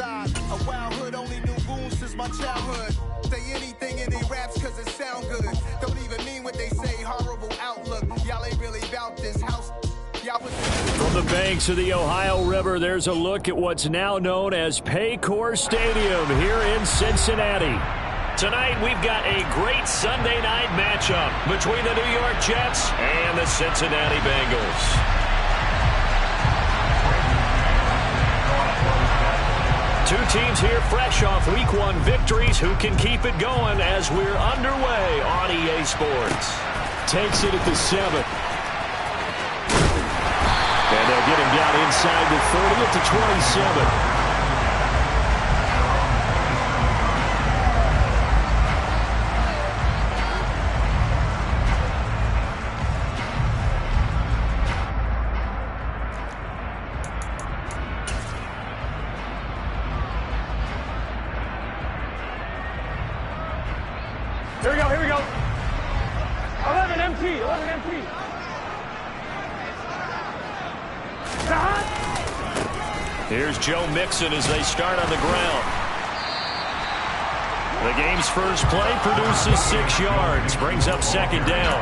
reside. A wild hood, only knew goons since my childhood. Say anything in they raps cause it sound good. Don't even mean what they say, horrible outlook. Y'all ain't really about this house. From the banks of the Ohio River, there's a look at what's now known as Paycor Stadium here in Cincinnati. Tonight, we've got a great Sunday night matchup between the New York Jets and the Cincinnati Bengals. Two teams here fresh off Week 1 victories who can keep it going as we're underway on EA Sports. Takes it at the 7. And they'll get him down inside the 30 at the 27. Here we go. 11 empty. Here's Joe Mixon as they start on the ground. The game's first play produces 6 yards, brings up second down.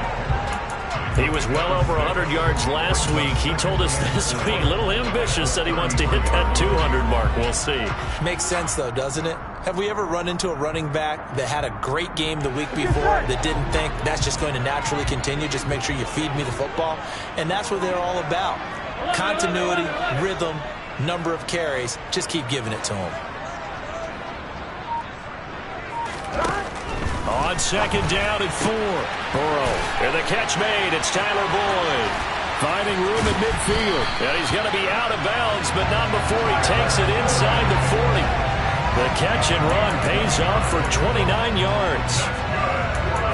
He was well over 100 yards last week. He told us this week, a little ambitious, said he wants to hit that 200 mark. We'll see. Makes sense, though, doesn't it? Have we ever run into a running back that had a great game the week before that didn't think that's just going to naturally continue? Just make sure you feed me the football. And that's what they're all about. Continuity, rhythm, number of carries. Just keep giving it to him. On second down and 4. Burrow. And the catch made. It's Tyler Boyd. Finding room at midfield. And he's going to be out of bounds, but not before he takes it inside the 40. The catch and run pays off for 29 yards.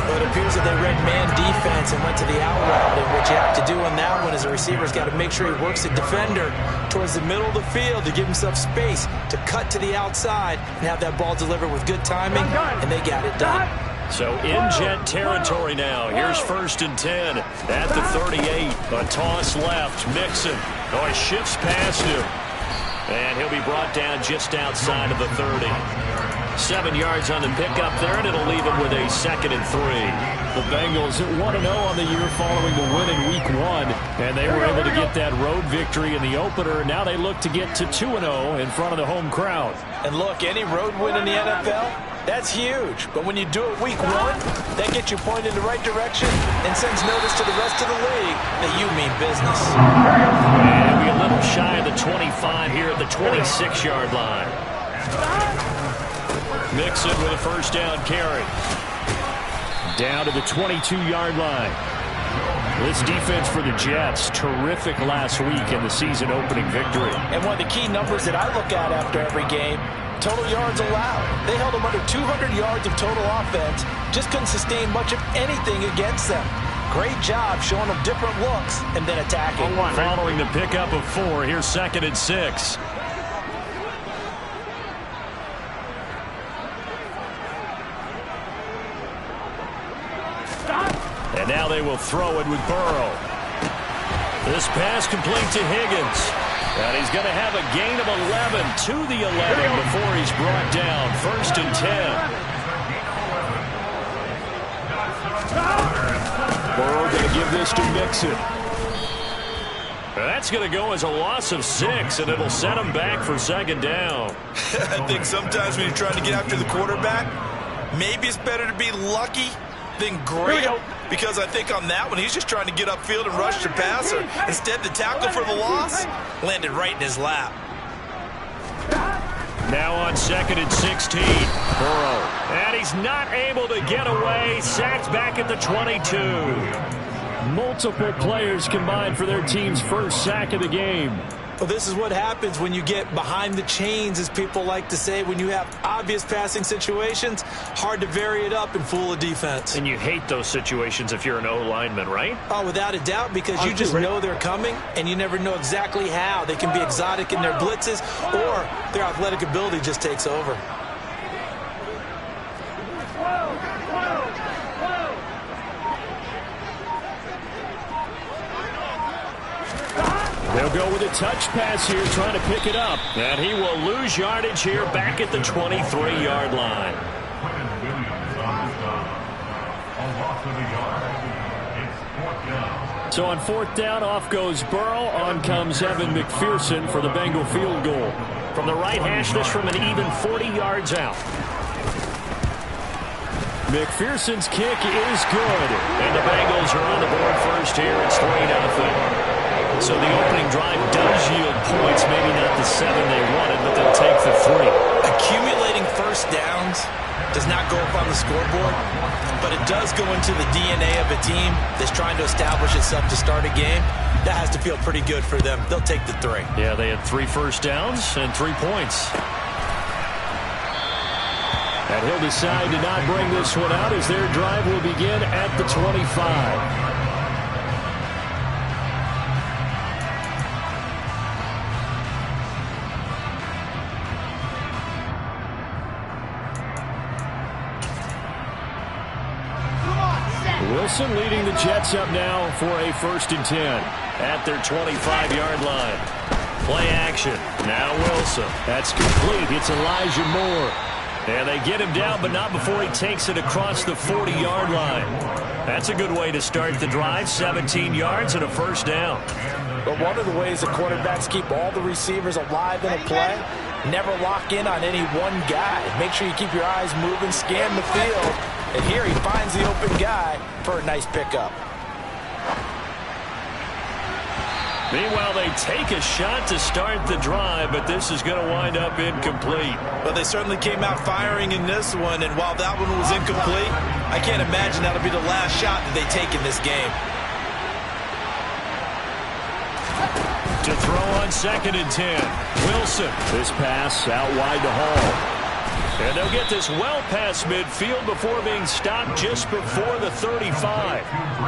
Well, it appears that they read man defense and went to the out route. And what you have to do on that one is the receiver's got to make sure he works the defender towards the middle of the field to give himself space to cut to the outside and have that ball delivered with good timing, and they got it done. So in Jet territory now. Here's 1st and 10 at the 38. A toss left. Mixon. Oh, he shifts past him. And he'll be brought down just outside of the 30. 7 yards on the pickup there, and it'll leave him with a 2nd and 3. The Bengals 1-0 on the year following the win in Week 1, and they were able to get that road victory in the opener. Now they look to get to 2-0 in front of the home crowd. And look, any road win in the NFL, that's huge. But when you do it Week 1, that gets you pointed in the right direction and sends notice to the rest of the league that you mean business. And we're a little shy of the 25 here at the 26-yard line. Mixon with a 1st down carry. Down to the 22-yard line. This defense for the Jets, terrific last week in the season-opening victory. And one of the key numbers that I look at after every game, total yards allowed. They held them under 200 yards of total offense. Just couldn't sustain much of anything against them. Great job showing them different looks and then attacking. Following the pickup of 4, here's 2nd and 6. And now they will throw it with Burrow. This pass complete to Higgins. And he's going to have a gain of 11 to the 11 before he's brought down. 1st and 10. Burrow going to give this to Mixon. That's going to go as a loss of 6, and it'll set him back for 2nd down. I think sometimes when you're trying to get after the quarterback, maybe it's better to be lucky than great, because I think on that one, he's just trying to get upfield and rush the passer. Instead, the tackle for the loss landed right in his lap. Now on 2nd and 16, Burrow. And he's not able to get away. Sacked back at the 22. Multiple players combined for their team's first sack of the game. Well, this is what happens when you get behind the chains, as people like to say. When you have obvious passing situations, hard to vary it up and fool a defense. And you hate those situations if you're an O-lineman, right? Oh, without a doubt, because you just know they're coming, and you never know exactly how. They can be exotic in their blitzes, or their athletic ability just takes over. They'll go with a touch pass here, trying to pick it up. And he will lose yardage here back at the 23-yard line. So on 4th down, off goes Burrow. On comes Evan McPherson for the Bengal field goal. From the right hash, this from an even 40 yards out. McPherson's kick is good. And the Bengals are on the board first here. It's 3-0. So the opening drive does yield points. Maybe not the 7 they wanted, but they'll take the 3. Accumulating first downs does not go up on the scoreboard, but it does go into the DNA of a team that's trying to establish itself to start a game. That has to feel pretty good for them. They'll take the 3. Yeah, they had 3 first downs and 3 points. And he'll decide to not bring this one out as their drive will begin at the 25. Wilson leading the Jets up now for a 1st and 10 at their 25-yard line. Play action. Now Wilson. That's complete. It's Elijah Moore. And they get him down, but not before he takes it across the 40-yard line. That's a good way to start the drive. 17 yards and a 1st down. But one of the ways the quarterbacks keep all the receivers alive in a play, never lock in on any one guy. Make sure you keep your eyes moving, scan the field. And here he finds the open guy for a nice pickup. Meanwhile, they take a shot to start the drive, but this is going to wind up incomplete. Well, they certainly came out firing in this one, and while that one was incomplete, I can't imagine that'll be the last shot that they take in this game. To throw on 2nd and 10. Wilson. This pass out wide to Hall. And they'll get this well past midfield before being stopped just before the 35.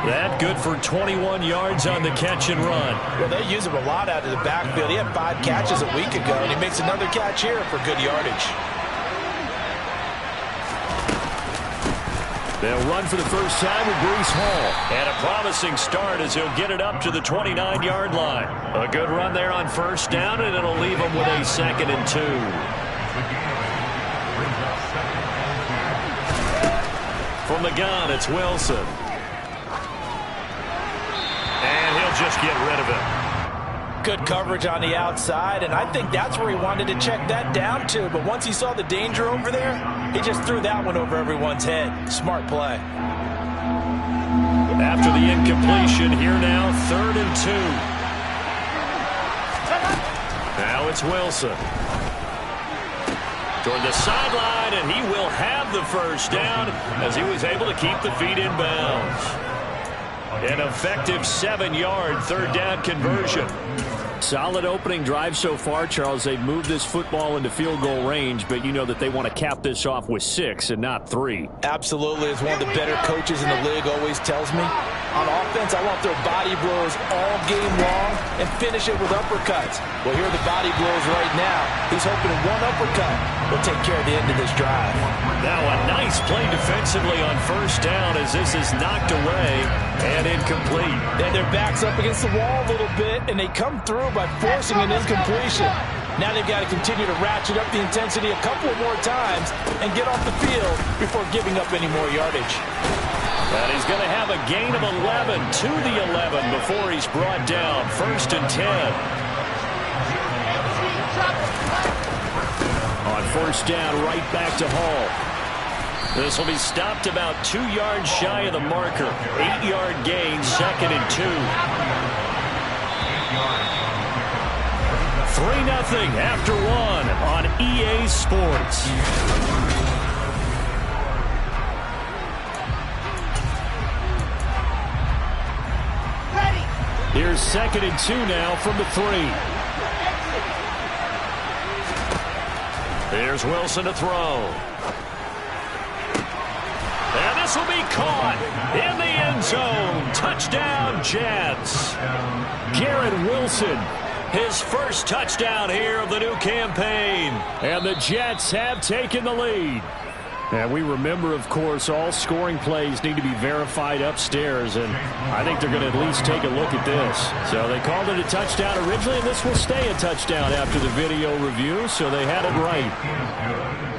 That good for 21 yards on the catch and run. Well, they use him a lot out of the backfield. He had 5 catches a week ago, and he makes another catch here for good yardage. They'll run for the first time with Breece Hall. And a promising start as he'll get it up to the 29-yard line. A good run there on 1st down, and it'll leave him with a 2nd and 2. From the gun, it's Wilson. And he'll just get rid of it. Good coverage on the outside, and I think that's where he wanted to check that down to. But once he saw the danger over there, he just threw that one over everyone's head. Smart play. After the incompletion, here now, 3rd and 2. Now it's Wilson. Toward the sideline, and he will have the 1st down as he was able to keep the feet in bounds. An effective 7-yard 3rd down conversion. Solid opening drive so far, Charles. They've moved this football into field goal range, but you know that they want to cap this off with 6 and not 3. Absolutely. As one of the better coaches in the league always tells me, on offense, I want their body blows all game long and finish it with uppercuts. Well, here are the body blows right now. He's hoping one uppercut will take care of the end of this drive. Now a nice play defensively on 1st down as this is knocked away and incomplete. And their back's up against the wall a little bit, and they come through by forcing an incompletion. Now they've got to continue to ratchet up the intensity a couple more times and get off the field before giving up any more yardage. And he's going to have a gain of 11 to the 11 before he's brought down. 1st and 10. On 1st down, right back to Hall. This will be stopped about 2 yards shy of the marker. 8-yard gain, 2nd and 2. 3-0 after 1 on EA Sports. Here's 2nd and 2 now from the 3. Here's Wilson to throw. And this will be caught in the end zone. Touchdown, Jets. Garrett Wilson, his 1st touchdown here of the new campaign. And the Jets have taken the lead. And we remember, of course, all scoring plays need to be verified upstairs, and I think they're going to at least take a look at this. So they called it a touchdown originally, and this will stay a touchdown after the video review, so they had it right.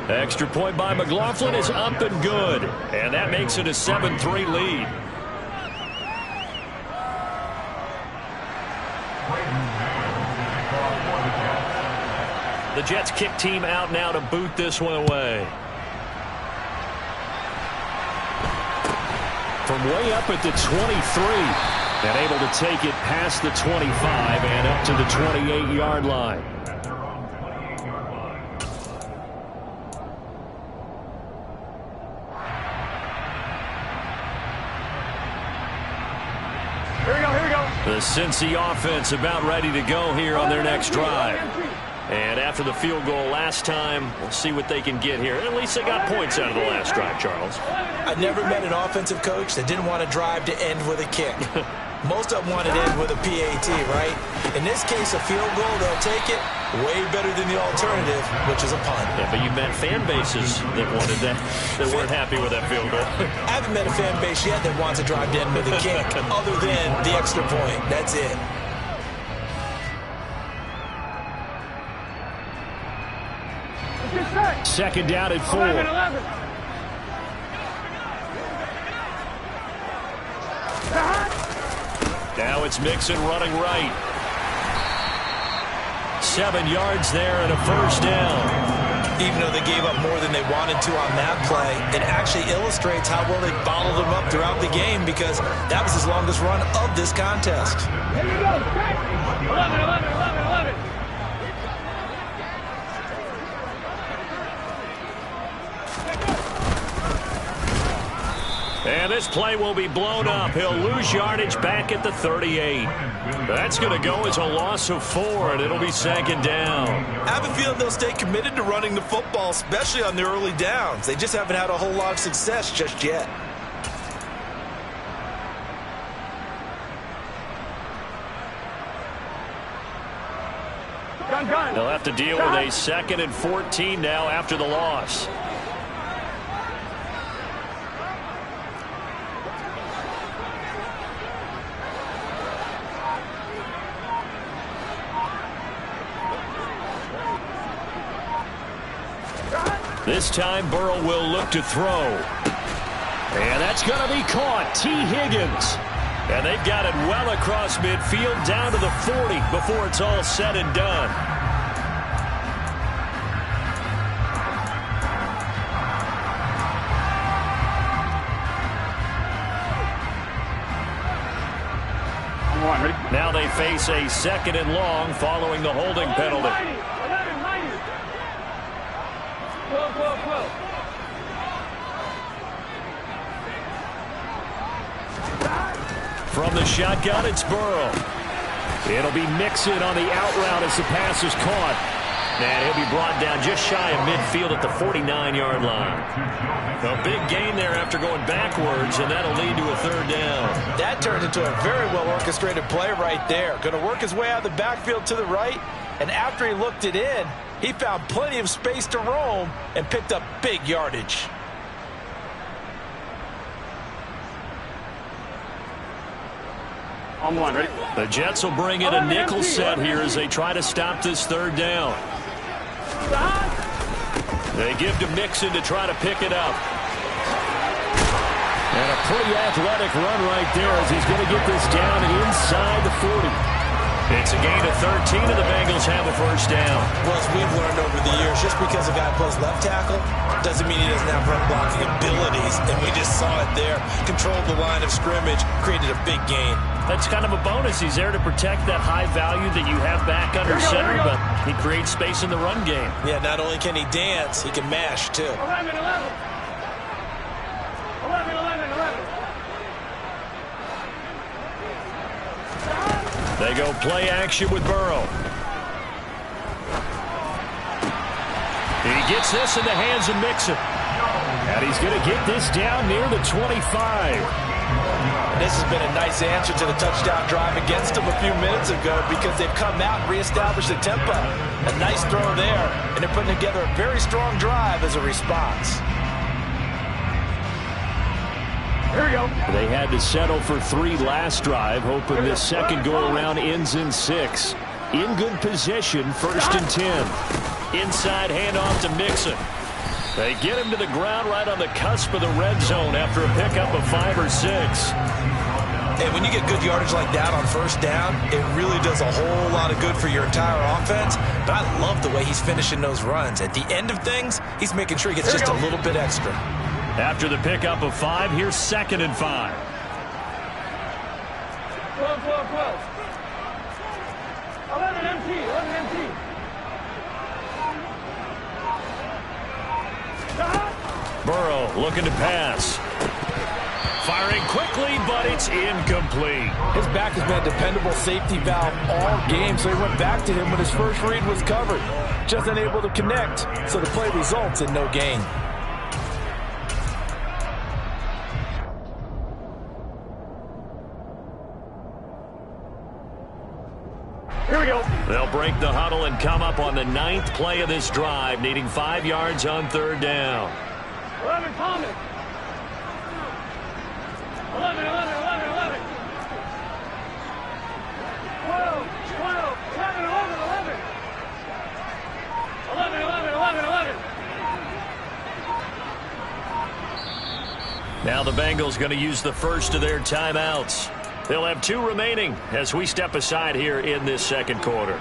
Extra point by McLaughlin is up and good, and that makes it a 7-3 lead. The Jets kick team out now to boot this one away. From way up at the 23, and able to take it past the 25 and up to the 28-yard line. Here we go, here we go. The Cincy offense about ready to go here on their next drive. And after the field goal last time, we'll see what they can get here. At least they got points out of the last drive, Charles. I never met an offensive coach that didn't want to drive to end with a kick. Most of them want to end with a PAT, right? In this case, a field goal, they'll take it. Way better than the alternative, which is a punt. Yeah, but you met fan bases that wanted that, that weren't happy with that field goal. I haven't met a fan base yet that wants to drive to end with a kick, other than the extra point. That's it. Second down at 4. 11. Now it's Mixon running right. 7 yards there and a first down. Even though they gave up more than they wanted to on that play, it actually illustrates how well they bottled them up throughout the game, because that was his longest run of this contest. Here you go. 11. And this play will be blown up. He'll lose yardage back at the 38. That's going to go as a loss of 4, and it'll be second down. I have a feeling they'll stay committed to running the football, especially on their early downs. They just haven't had a whole lot of success just yet. Gun. They'll have to deal with a 2nd and 14 now after the loss. This time Burrow will look to throw. And that's going to be caught. T. Higgins. And they've got it well across midfield down to the 40 before it's all said and done. Now they face a 2nd and long following the holding penalty. From the shotgun, it's Burrow. It'll be Mixon on the out route as the pass is caught. And he'll be brought down just shy of midfield at the 49-yard line. A big gain there after going backwards, and that'll lead to a 3rd down. That turned into a very well-orchestrated play right there. Going to work his way out of the backfield to the right, and after he looked it in, he found plenty of space to roam and picked up big yardage. On one, ready? The Jets will bring in a nickel set here as they try to stop this 3rd down. They give to Mixon to try to pick it up. And a pretty athletic run right there as he's going to get this down inside the 40. It's a gain of 13, and the Bengals have a first down. Well, as we've learned over the years, just because a guy plays left tackle doesn't mean he doesn't have run blocking abilities. And we just saw it there. Controlled the line of scrimmage, created a big gain. That's kind of a bonus. He's there to protect that high value that you have back under center, but he creates space in the run game. Yeah, not only can he dance, he can mash, too. 11. They go play action with Burrow. He gets this in the hands of Mixon. And he's going to get this down near the 25. This has been a nice answer to the touchdown drive against them a few minutes ago, because they've come out and reestablished the tempo. A nice throw there, and they're putting together a very strong drive as a response. Here we go. They had to settle for 3 last drive, hoping this second go-around ends in 6. In good position, 1st and 10. Inside handoff to Mixon. They get him to the ground right on the cusp of the red zone after a pickup of 5 or 6. And when you get good yardage like that on 1st down, it really does a whole lot of good for your entire offense. But I love the way he's finishing those runs. At the end of things, he's making sure he gets just a little bit extra. After the pickup of 5, here's 2nd and 5. 12, 12, 12. 11 empty, 11 empty. Burrow looking to pass. Firing quickly, but it's incomplete. His back has been a dependable safety valve all game, so he went back to him when his first read was covered. Just unable to connect, so the play results in no gain. Here we go. They'll break the huddle and come up on the 9th play of this drive, needing 5 yards on 3rd down. 11 Thomas. 11, 11, 11, 11. 12, 12, 11, 11, 11. 11, 11, 11, 11. Now the Bengals going to use the first of their timeouts. They'll have 2 remaining as we step aside here in this second quarter.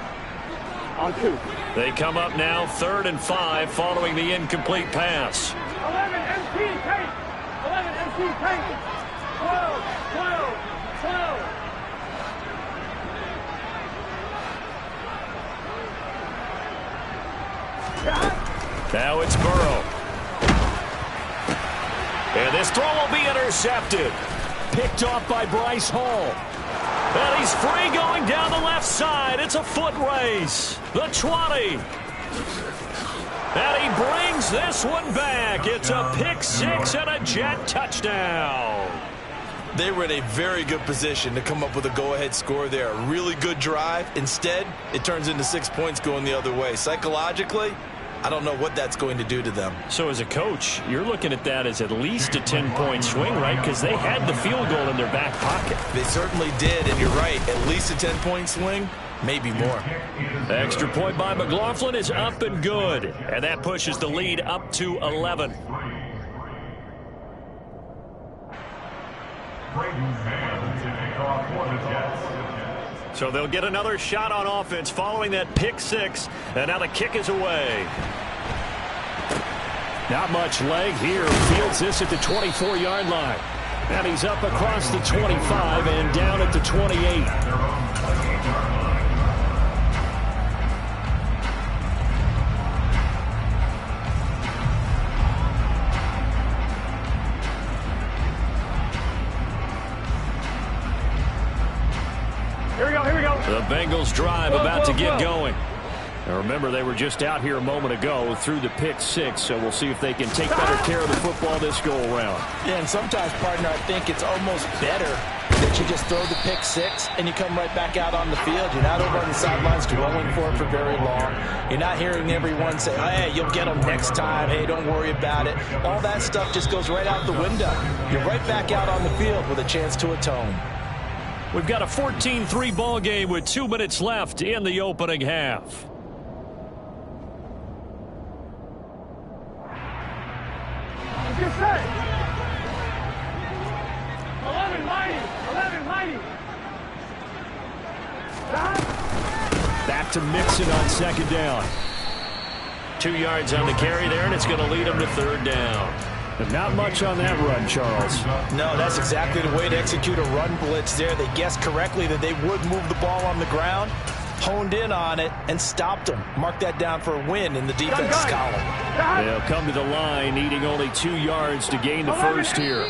On 2. They come up now 3rd and 5 following the incomplete pass. 11 MC tank. 11 MC tank. 12, 12, 12. Now it's Burrow. And this throw will be intercepted. Picked off by Bryce Hall. And he's free going down the left side. It's a foot race. The 20. And he brings this one back. It's a pick 6 and a Jet touchdown. They were in a very good position to come up with a go-ahead score there. A really good drive. Instead, it turns into 6 points going the other way. Psychologically, I don't know what that's going to do to them. So as a coach, you're looking at that as at least a 10-point swing, right? Because they had the field goal in their back pocket. They certainly did, and you're right. At least a 10-point swing, maybe more. Extra point by McLaughlin is up and good. And that pushes the lead up to 11. So they'll get another shot on offense following that pick 6. And now the kick is away. Not much leg here. Fields this at the 24-yard line. And he's up across the 25 and down at the 28. The Bengals drive about to get going. Now remember, they were just out here a moment ago through the pick 6, so we'll see if they can take better care of the football this go-around. Yeah, and sometimes, partner, I think it's almost better that you just throw the pick 6 and you come right back out on the field. You're not over on the sidelines dwelling for it for very long. You're not hearing everyone say, hey, you'll get them next time. Hey, don't worry about it. All that stuff just goes right out the window. You're right back out on the field with a chance to atone. We've got a 14-3 ball game with 2 minutes left in the opening half. Good set. 11 mighty. 11 mighty. Back to Mixon on 2nd down. 2 yards on the carry there, and it's going to lead him to 3rd down. But not much on that run, Charles. No, that's exactly the way to execute a run blitz there. They guessed correctly that they would move the ball on the ground, honed in on it, and stopped them. Mark that down for a win in the defense column. They'll come to the line, needing only 2 yards to gain the first here.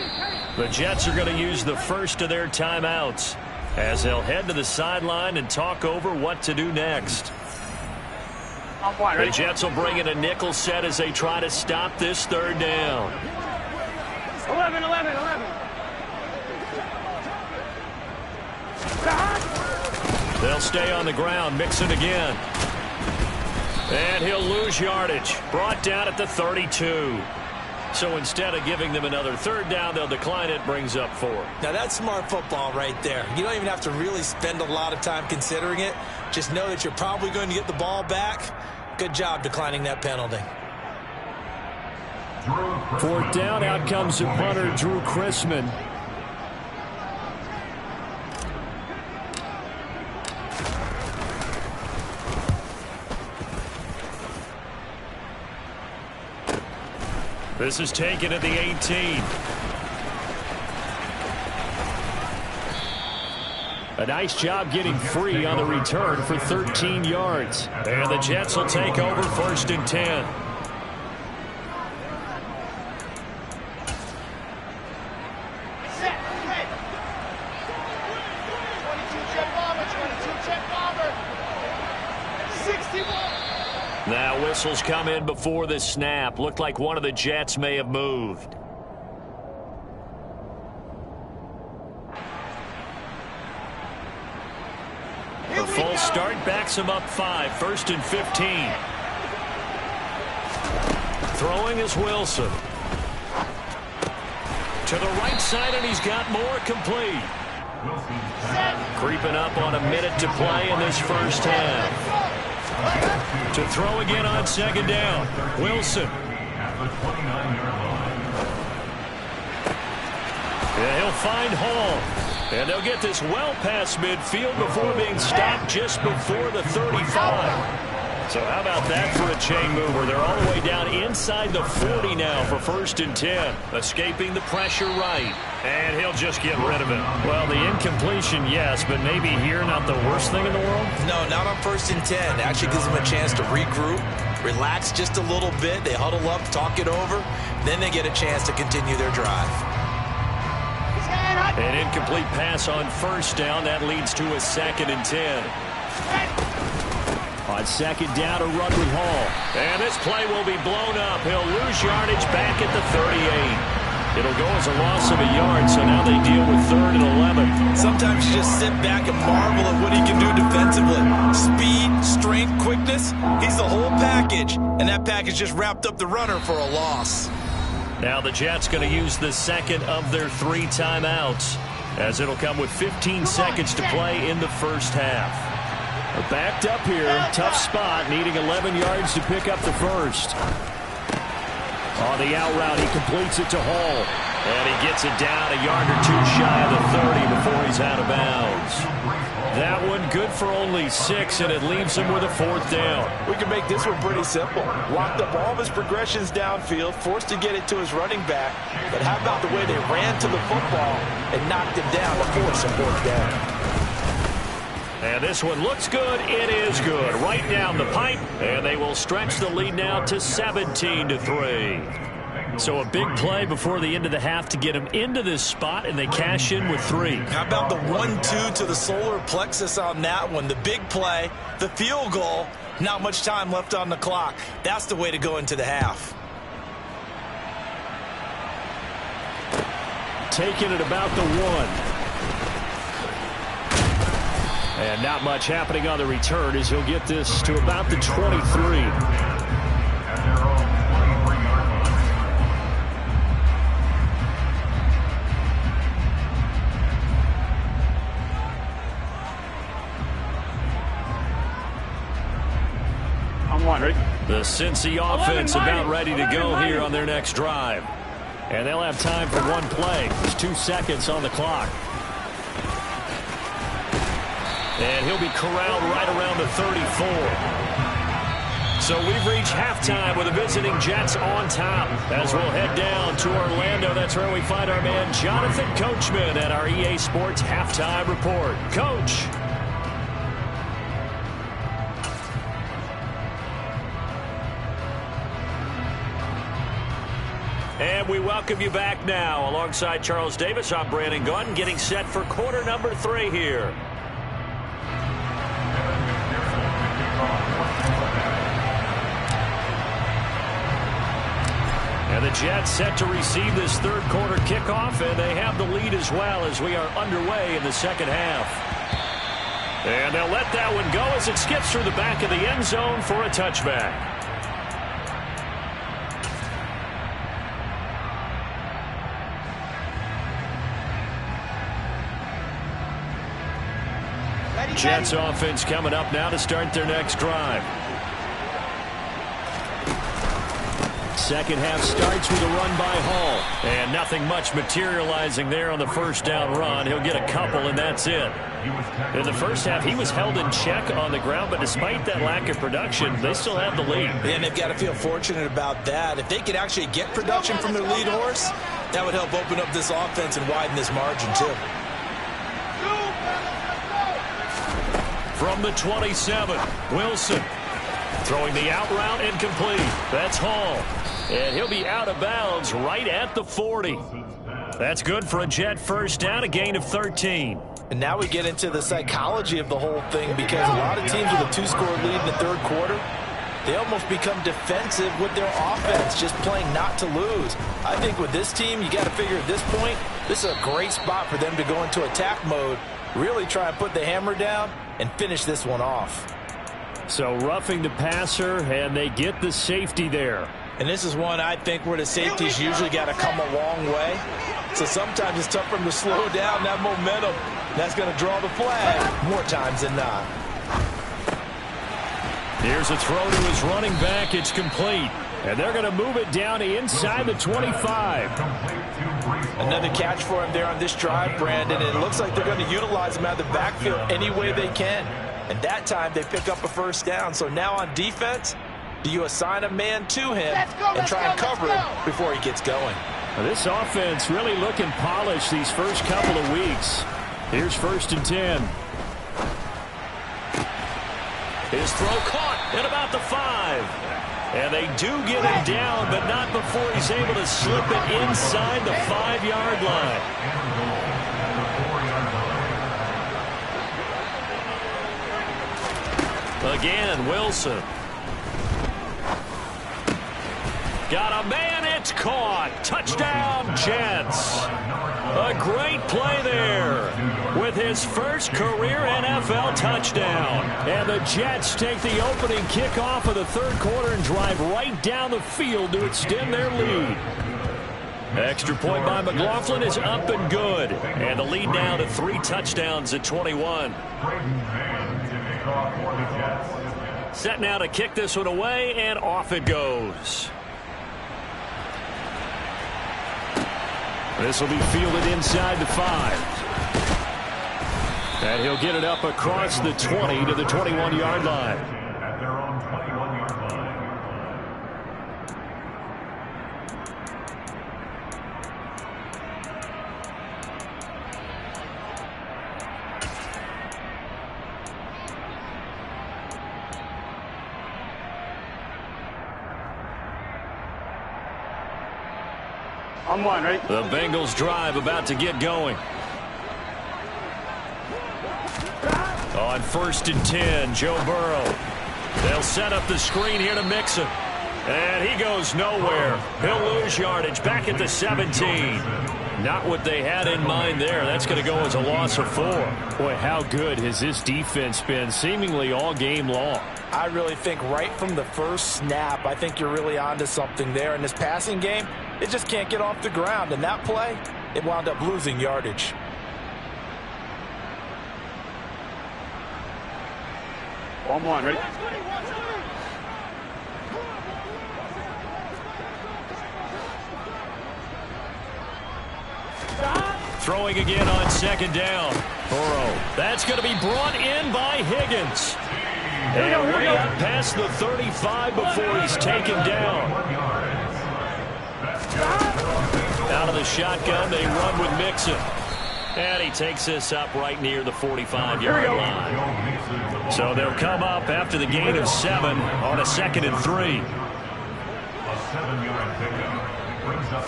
The Jets are going to use the first of their timeouts as they'll head to the sideline and talk over what to do next. The Jets will bring in a nickel set as they try to stop this 3rd down. 11, 11, 11. They'll stay on the ground. Mixon again. And he'll lose yardage. Brought down at the 32. So instead of giving them another third down, they'll decline it, brings up 4. Now, that's smart football right there. You don't even have to really spend a lot of time considering it. Just know that you're probably going to get the ball back. Good job declining that penalty. 4th down, out comes the punter, Drew Chrisman. This is taken at the 18. A nice job getting free on the return for 13 yards. And the Jets will take over 1st and 10. Now whistles come in before the snap. Looked like one of the Jets may have moved. A full start backs him up 5. 1st and 15. Throwing is Wilson. To the right side, and he's got more, complete. Creeping up on a minute to play in this first half. To throw again on 2nd down. Wilson. Yeah, he'll find Hall. And they'll get this well past midfield before being stopped just before the 35. So how about that for a chain mover? They're all the way down inside the 40 now for 1st and 10. Escaping the pressure right. And he'll just get rid of it. Well, the incompletion, yes, but maybe here not the worst thing in the world? No, not on 1st and 10. Actually gives them a chance to regroup, relax just a little bit. They huddle up, talk it over. Then they get a chance to continue their drive. An incomplete pass on 1st down. That leads to a 2nd and 10. On 2nd down, a run with Hall. And this play will be blown up. He'll lose yardage back at the 38. It'll go as a loss of a yard, so now they deal with 3rd and 11. Sometimes you just sit back and marvel at what he can do defensively. Speed, strength, quickness, he's the whole package. And that package just wrapped up the runner for a loss. Now the Jets going to use the 2nd of their 3 timeouts, as it'll come with 15 seconds to play in the first half. They're backed up here, tough spot, needing 11 yards to pick up the first. On the out route, he completes it to Hall. And he gets it down a yard or 2 shy of the 30 before he's out of bounds. That one good for only 6, and it leaves him with a 4th down. We can make this one pretty simple. Locked up all of his progressions downfield, forced to get it to his running back. But how about the way they ran to the football and knocked him down to force a 4th down? And this one looks good. It is good. Right down the pipe. And they will stretch the lead now to 17-3. So a big play before the end of the half to get them into this spot, and they cash in with 3. How about the 1-2 to the solar plexus on that one? The big play, the field goal, not much time left on the clock. That's the way to go into the half. Taking it about the 1. And not much happening on the return as he'll get this to about the 23. I'm wondering. The Cincy offense about ready to go here on their next drive. And they'll have time for one play. There's 2 seconds on the clock. And he'll be corralled right around the 34. So we've reached halftime with the visiting Jets on top. As we'll head down to Orlando, that's where we find our man Jonathan Coachman at our EA Sports Halftime Report. Coach. And we welcome you back now. Alongside Charles Davis, I'm Brandon Gunn, getting set for quarter number 3 here. And the Jets set to receive this third quarter kickoff, and they have the lead as well as we are underway in the second half. And they'll let that one go as it skips through the back of the end zone for a touchback. Jets offense coming up now to start their next drive. Second half starts with a run by Hall. And nothing much materializing there on the first down run. He'll get a couple, and that's it. In the first half, he was held in check on the ground, but despite that lack of production, they still have the lead. And they've got to feel fortunate about that. If they could actually get production from their lead horse, that would help open up this offense and widen this margin, too. From the 27, Wilson throwing the out route incomplete. That's Hall. And he'll be out of bounds right at the 40. That's good for a Jet first down, a gain of 13. And now we get into the psychology of the whole thing, because a lot of teams with a two-score lead in the third quarter, they almost become defensive with their offense, just playing not to lose. I think with this team, you got to figure at this point, this is a great spot for them to go into attack mode, really try and put the hammer down and finish this one off. So roughing the passer, and they get the safety there. And this is one I think where the safeties usually got to come a long way. So sometimes it's tough for them to slow down that momentum. That's going to draw the flag more times than not. Here's a throw to his running back. It's complete. And they're going to move it down inside the 25. Another catch for him there on this drive, Brandon. And it looks like they're going to utilize him out of the backfield any way they can. And that time they pick up a first down. So now on defense, do you assign a man to him and try and cover him before he gets going? Well, this offense really looking polished these first couple of weeks. Here's first and 10. His throw caught at about the 5. And they do get him down, but not before he's able to slip it inside the 5-yard line. Again, Wilson. Got a man, it's caught. Touchdown, Jets. A great play there with his first career NFL touchdown. And the Jets take the opening kickoff of the third quarter and drive right down the field to extend their lead. Extra point by McLaughlin is up and good. And the lead now to 3 touchdowns at 21. Set now to kick this one away, and off it goes. This will be fielded inside the 5. And he'll get it up across the 20 to the 21-yard line. At their own 21-yard line. On one, ready? The Bengals drive about to get going. On first and 10, Joe Burrow. They'll set up the screen here to Mixon. And he goes nowhere. He'll lose yardage back at the 17. Not what they had in mind there. That's going to go as a loss of 4. Boy, how good has this defense been seemingly all game long? I really think right from the first snap, I think you're really onto something there. In this passing game, it just can't get off the ground. And that play, it wound up losing yardage. On one, ready? Throwing again on second down. Burrow. That's going to be brought in by Higgins. And way up past the 35 before he's taken down. Out of the shotgun, they run with Mixon. And he takes this up right near the 45-yard line. So they'll come up after the gain of 7 on a 2nd and 3. A 7-yard pickup brings up.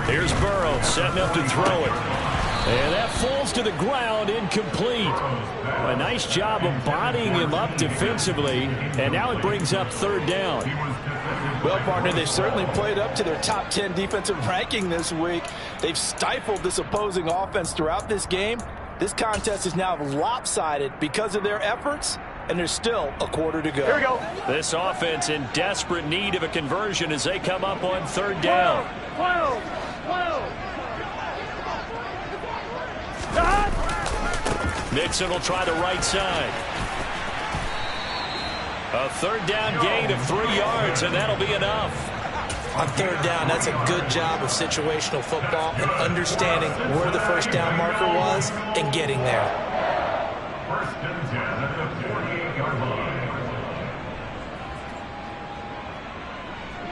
Here's Burrow setting up to throw it. And that falls to the ground, incomplete. A nice job of bodying him up defensively. And now it brings up 3rd down. Well, partner, they've certainly played up to their top 10 defensive ranking this week. They've stifled this opposing offense throughout this game. This contest is now lopsided because of their efforts, and there's still a quarter to go. Here we go. This offense in desperate need of a conversion as they come up on 3rd down. 12. Mixon will try the right side. A third down gain of 3 yards, and that'll be enough. On third down, that's a good job of situational football and understanding where the first down marker was and getting there. First and 10 at the 48-yard line.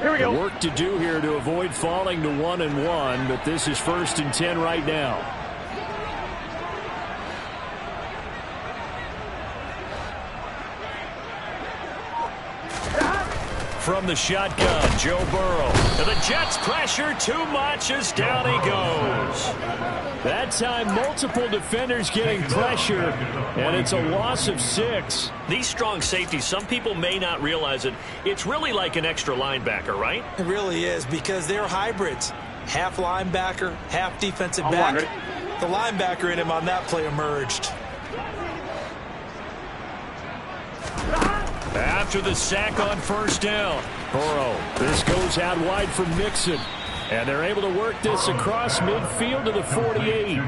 Here we go. Work to do here to avoid falling to 1-1, but this is 1st and 10 right now. From the shotgun, Joe Burrow. And the Jets pressure too much as down he goes. That time, multiple defenders getting pressure, and it's a loss of 6. These strong safeties, some people may not realize it. It's really like an extra linebacker, right? It really is, because they're hybrids. Half linebacker, half defensive back. The linebacker in him on that play emerged. After the sack on first down, Burrow. This goes out wide for Mixon. And they're able to work this across midfield to the 48.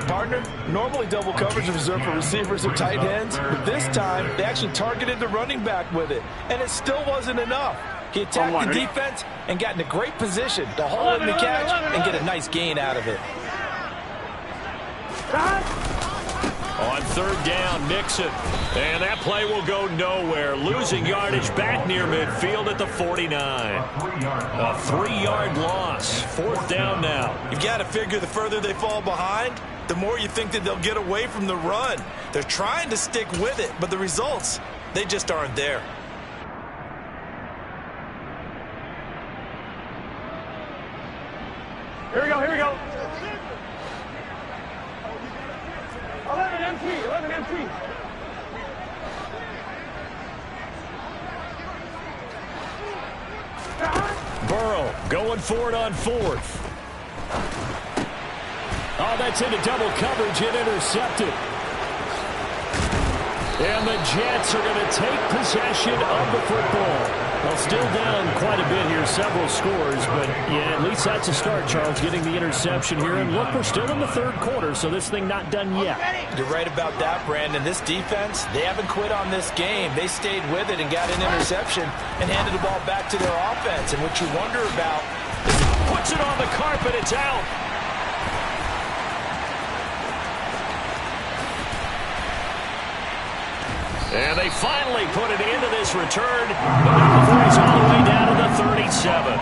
Partner, normally double coverage is reserved for receivers or tight ends, but this time they actually targeted the running back with it, and it still wasn't enough. He attacked the defense and got in a great position to haul in the catch and get a nice gain out of it. On third down, Mixon. And that play will go nowhere. Losing yardage back near midfield at the 49. A 3-yard loss. 4th down now. You've got to figure the further they fall behind, the more you think that they'll get away from the run. They're trying to stick with it, but the results, they just aren't there. Here we go, here we go. 11 empty. Burrow going for it on 4th. Oh, that's into double coverage and intercepted. And the Jets are going to take possession of the football. Well, still down quite a bit here, several scores, but yeah, at least that's a start, Charles, getting the interception here. And look, we're still in the 3rd quarter, so this thing not done yet. You're right about that, Brandon. This defense, they haven't quit on this game. They stayed with it and got an interception and handed the ball back to their offense. And what you wonder about is puts it on the carpet, it's out. And they finally put it into this return, but now it's all the way down to the 37.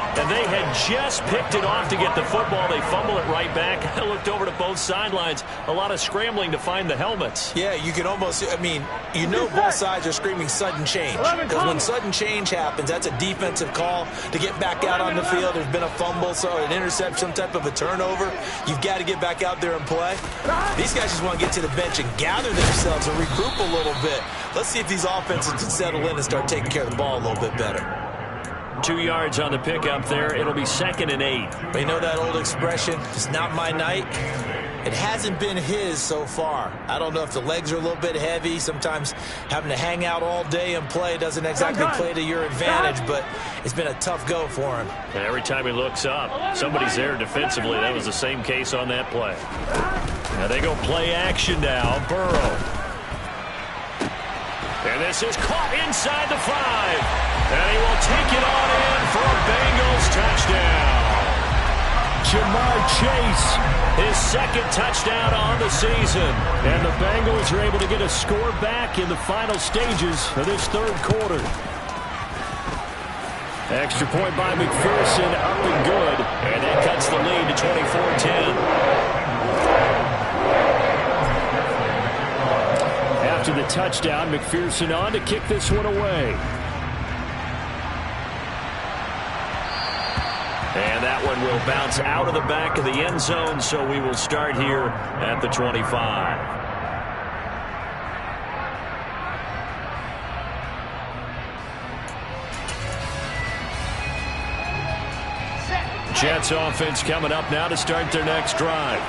And they had just picked it off to get the football. They fumble it right back. I looked over to both sidelines. A lot of scrambling to find the helmets. Yeah, you can almost, you know both sides are screaming sudden change. Because when sudden change happens, that's a defensive call to get back out on the field. There's been a fumble, so an interception, some type of a turnover. You've got to get back out there and play. These guys just want to get to the bench and gather themselves and regroup a little bit. Let's see if these offenses can settle in and start taking care of the ball a little bit better. 2 yards on the pickup there. It'll be 2nd and 8. But you know that old expression, it's not my night. It hasn't been his so far. I don't know if the legs are a little bit heavy. Sometimes having to hang out all day and play doesn't exactly play to your advantage, but it's been a tough go for him. And every time he looks up, somebody's there defensively. That was the same case on that play. Now they go play action now. Burrow. And this is caught inside the 5. And he will take it on in for a Bengals touchdown. Jamar Chase, his 2nd touchdown on the season. And the Bengals are able to get a score back in the final stages of this 3rd quarter. Extra point by McPherson, up and good. And that cuts the lead to 24-10. After the touchdown, McPherson on to kick this one away. And that one will bounce out of the back of the end zone, so we will start here at the 25. Jets offense coming up now to start their next drive.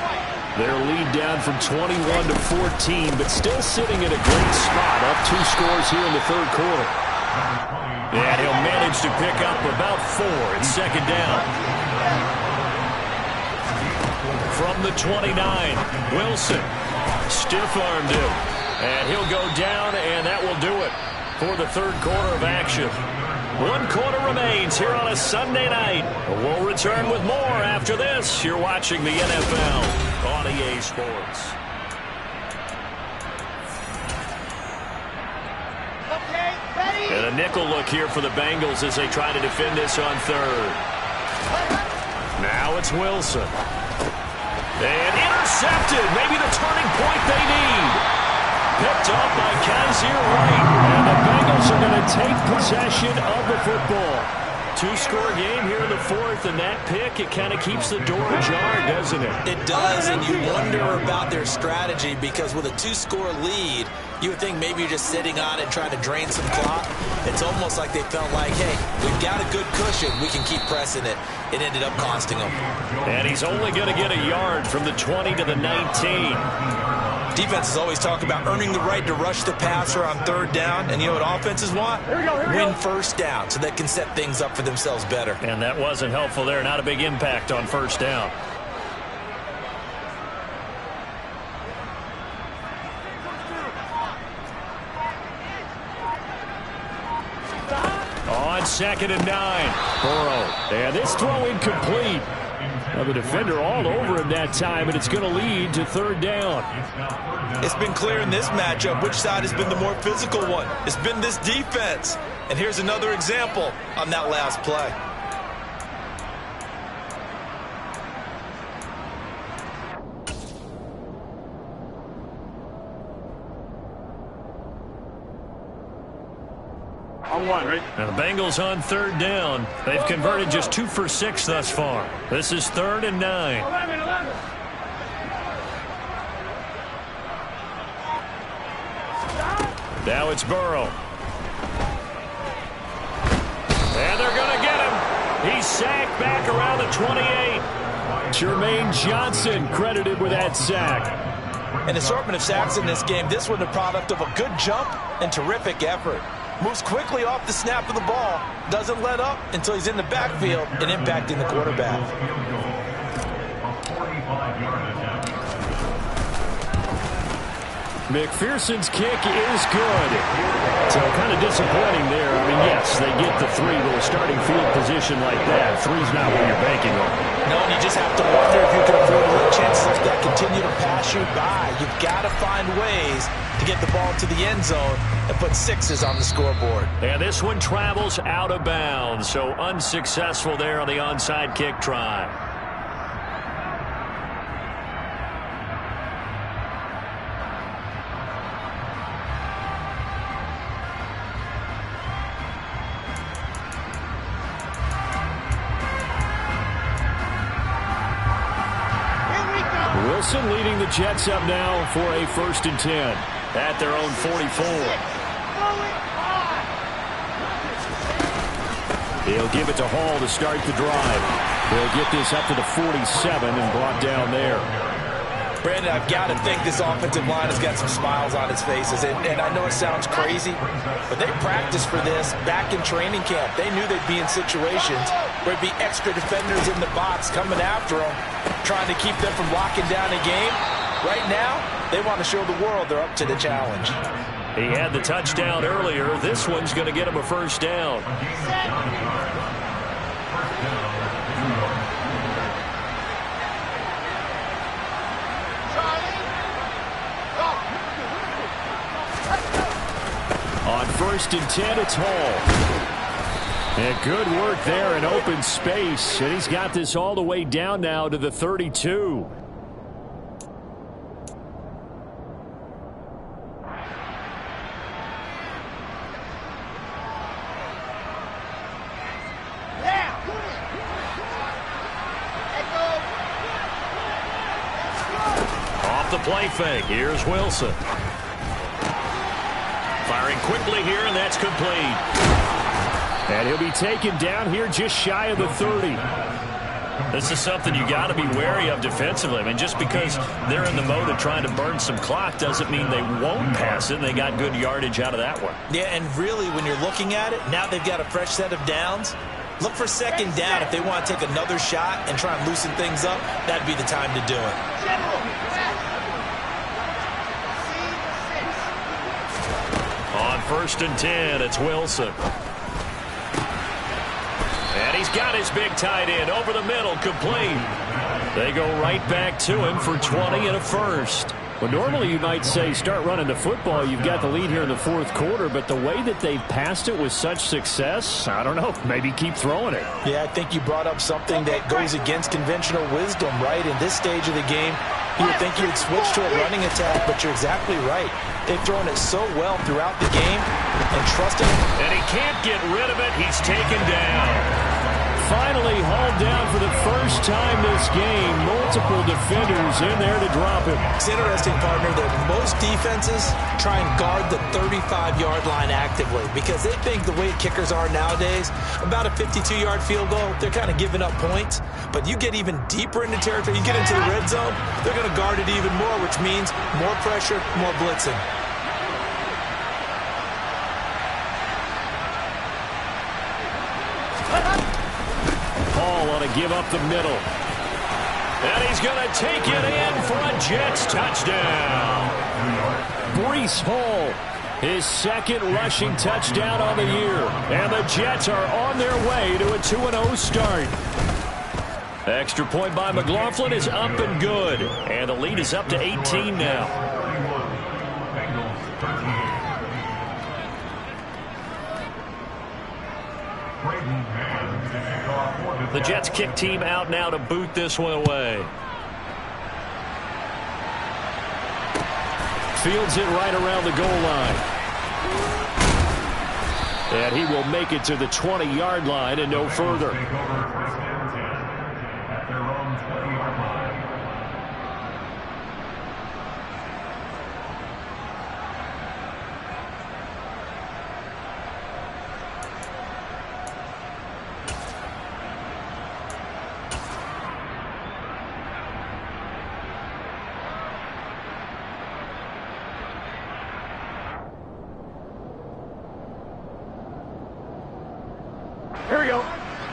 Their lead down from 21 to 14, but still sitting in a great spot, up 2 scores here in the 3rd quarter. And he'll manage to pick up about 4 at 2nd down. From the 29, Wilson. Stiff-armed him. And he'll go down, and that will do it for the third quarter of action. 1 quarter remains here on a Sunday night. We'll return with more after this. You're watching the NFL on EA Sports. Okay, ready? And a nickel look here for the Bengals as they try to defend this on third. Now it's Wilson. And intercepted. Maybe the turning point they need. Picked up by Kaiser Wright. And the Bengals are going to take possession of the football. 2-score game here in the fourth, and that pick, it kind of keeps the door ajar, doesn't it? It does, and you wonder about their strategy because with a 2-score lead, you would think maybe you're just sitting on it trying to drain some clock. It's almost like they felt like, hey, we've got a good cushion. We can keep pressing it. It ended up costing them. And he's only going to get a yard from the 20 to the 19. Defenses always talk about earning the right to rush the passer on third down. And you know what offenses want? Win first down so they can set things up for themselves better. And that wasn't helpful there. Not a big impact on first down. On 2nd and 9. Burrow. And this throw incomplete. Now the defender all over him that time, and it's going to lead to third down. It's been clear in this matchup which side has been the more physical one. It's been this defense. And here's another example on that last play. On one, right? Now the Bengals on third down. They've converted just 2 for 6 thus far. This is 3rd and 9. 11. Now it's Burrow. And they're going to get him. He's sacked back around the 28. Jermaine Johnson credited with that sack. An assortment of sacks in this game. This one the product of a good jump and terrific effort. Moves quickly off the snap of the ball. Doesn't let up until he's in the backfield and impacting the quarterback. McPherson's kick is good. So kind of disappointing there. I mean, yes, they get the 3 with a starting field position like that. 3's not what you're banking on. No, and you just have to wonder if you can afford to let chances like that continue to pass you by. You've got to find ways to get the ball to the end zone and put 6s on the scoreboard. And this one travels out of bounds, so unsuccessful there on the onside kick try. Wilson leading the Jets up now for a 1st and 10 at their own 44. He'll give it to Hall to start the drive. He'll get this up to the 47 and brought down there. Brandon, I've got to think this offensive line has got some smiles on its faces. And I know it sounds crazy, but they practiced for this back in training camp. They knew they'd be in situations where there'd be extra defenders in the box coming after them, trying to keep them from locking down a game. Right now, they want to show the world they're up to the challenge. He had the touchdown earlier. This one's going to get him a 1st down. On 1st and 10, it's Hall. And good work there in open space. And he's got this all the way down now to the 32. Off the play fake. Here's Wilson. Firing quickly here, and that's complete. And he'll be taken down here just shy of the 30. This is something you got to be wary of defensively. I mean, just because they're in the mode of trying to burn some clock doesn't mean they won't pass it. They got good yardage out of that one. Yeah, and really, when you're looking at it, now they've got a fresh set of downs. Look for 2nd down. If they want to take another shot and try and loosen things up, that'd be the time to do it. first and 10. It's Wilson. And he's got his big tight end over the middle, complete. They go right back to him for 20 and a first. Well, normally you might say start running the football. You've got the lead here in the fourth quarter, but the way that they've passed it with such success, I don't know, maybe keep throwing it. Yeah, I think you brought up something that goes against conventional wisdom, right? In this stage of the game, you would think you would switch to a running attack, but you're exactly right. They've thrown it so well throughout the game and trusting. And he can't get rid of it. He's taken down. Finally hauled down for the first time this game. Multiple defenders in there to drop him. It's interesting, partner, that most defenses try and guard the 35-yard line actively because they think the way kickers are nowadays, about a 52-yard field goal, they're kind of giving up points. But you get even deeper into territory, you get into the red zone, they're going to guard it even more, which means more pressure, more blitzing. To give up the middle. And he's going to take it in for a Jets touchdown. Breece Hall, his second rushing touchdown on the year. And the Jets are on their way to a 2-0 start. Extra point by McLaughlin is up and good. And the lead is up to 18 now. The Jets kick team out now to boot this one away. Fields it right around the goal line. And he will make it to the 20-yard line and no further. Here we go.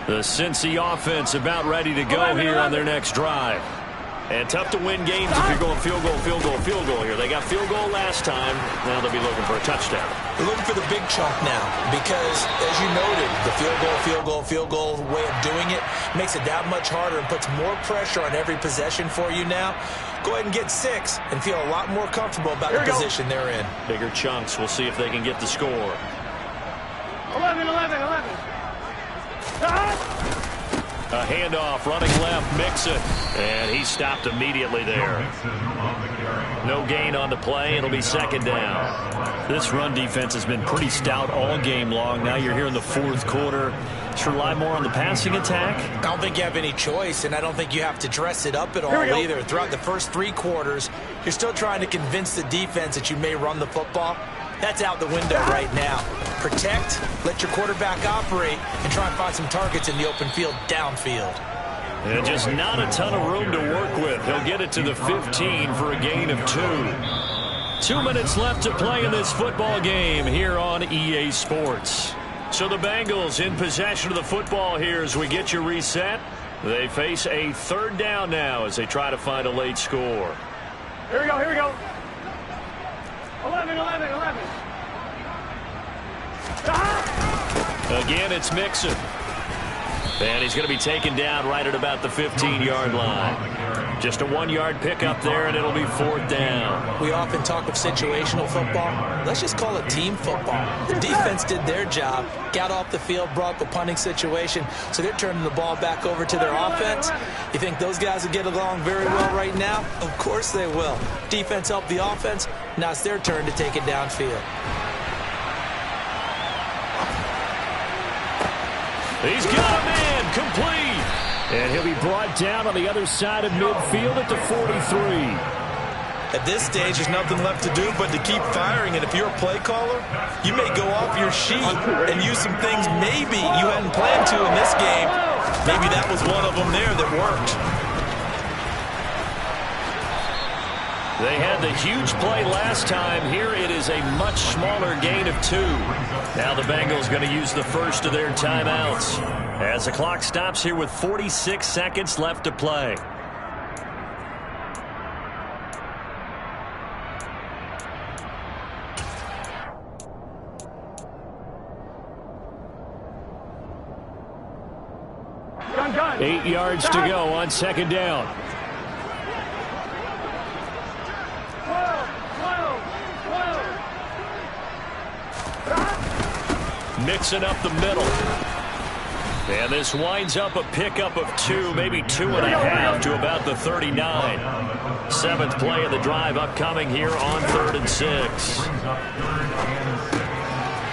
The Cincy offense about ready to go here on their next drive. And tough to win games if you're going field goal here. They got field goal last time. Now they'll be looking for a touchdown. They're looking for the big chunk now because, as you noted, the field goal way of doing it makes it that much harder and puts more pressure on every possession for you now. Go ahead and get 6 and feel a lot more comfortable about the position they're in. Bigger chunks. We'll see if they can get the score. 11. A handoff, running left, Mixon. And he stopped immediately there. No gain on the play. It'll be second down. This run defense has been pretty stout all game long. Now you're here in the fourth quarter. Just rely more on the passing attack. I don't think you have any choice, and I don't think you have to dress it up at all either. Throughout the first 3 quarters, you're still trying to convince the defense that you may run the football. That's out the window right now. Protect, let your quarterback operate, and try and find some targets in the open field downfield. And just not a ton of room to work with. He'll get it to the 15 for a gain of 2. 2 minutes left to play in this football game here on EA Sports. So the Bengals in possession of the football here as we get you reset. They face a third down now as they try to find a late score. Here we go. 11. Again, it's Mixon. And he's going to be taken down right at about the 15-yard line. Just a 1-yard pickup there, and it'll be 4th down. We often talk of situational football. Let's just call it team football. The defense did their job, got off the field, brought the punting situation, so they're turning the ball back over to their offense. You think those guys will get along very well right now? Of course they will. Defense helped the offense. Now it's their turn to take it downfield. He's got a man, complete. And he'll be brought down on the other side of midfield at the 43. At this stage, there's nothing left to do but to keep firing. And if you're a play caller, you may go off your sheet and use some things maybe you hadn't planned to in this game. Maybe that was one of them there that worked. They had the huge play last time. Here it is a much smaller gain of 2. Now the Bengals going to use the first of their timeouts as the clock stops here with 46 seconds left to play. On gun. 8 yards to go on second down. 12, 12, 12. Mixing up the middle. And this winds up a pickup of 2, maybe 2.5 to about the 39. 7th play of the drive upcoming here on 3rd and 6.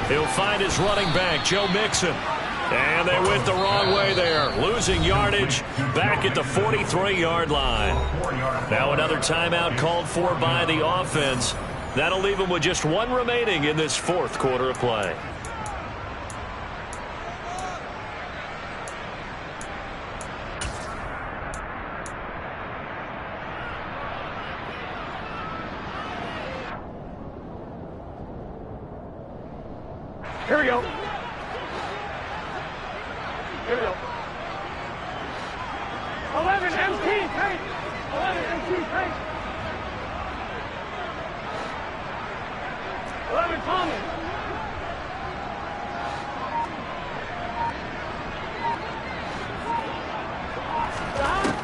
He'll find his running back, Joe Mixon. And they went the wrong way there, losing yardage back at the 43-yard line. Now another timeout called for by the offense. That'll leave them with just 1 remaining in this 4th quarter of play. Here we go. Here we go. 11 MT tank. 11 MT tank. 11 Thomas.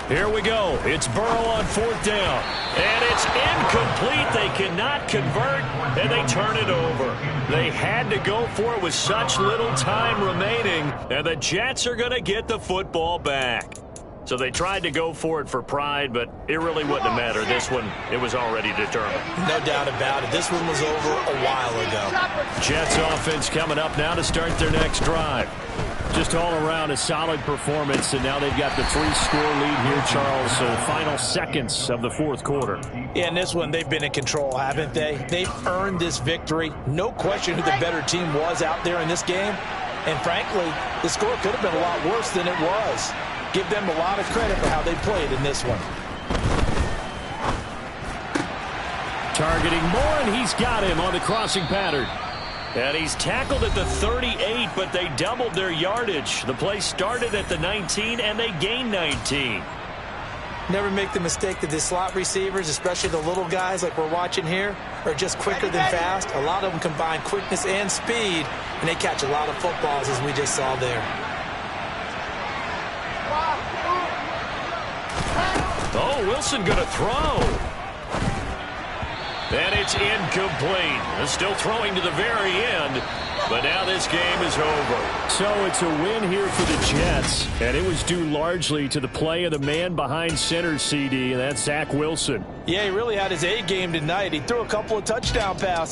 Here we go. It's Burrow on 4th down. And it's incomplete. They cannot convert, and they turn it over. They had to go for it with such little time remaining, and the Jets are going to get the football back. So they tried to go for it for pride, but it really wouldn't have mattered. This one, it was already determined. No doubt about it. This one was over a while ago. Jets offense coming up now to start their next drive. Just all around a solid performance, and now they've got the 3-score lead here, Charles. So final seconds of the 4th quarter. Yeah, in this one, they've been in control, haven't they? They've earned this victory. No question who the better team was out there in this game. And frankly, the score could have been a lot worse than it was. Give them a lot of credit for how they played in this one. Targeting Moore, and he's got him on the crossing pattern. And he's tackled at the 38, but they doubled their yardage. The play started at the 19, and they gained 19. Never make the mistake that the slot receivers, especially the little guys like we're watching here, are just quicker than fast. A lot of them combine quickness and speed, and they catch a lot of footballs, as we just saw there. Oh, Wilson going to throw. And it's incomplete. They're still throwing to the very end, but now this game is over. So it's a win here for the Jets, and it was due largely to the play of the man behind center, CD, and that's Zach Wilson. Yeah, he really had his A game tonight. He threw a couple of touchdown passes.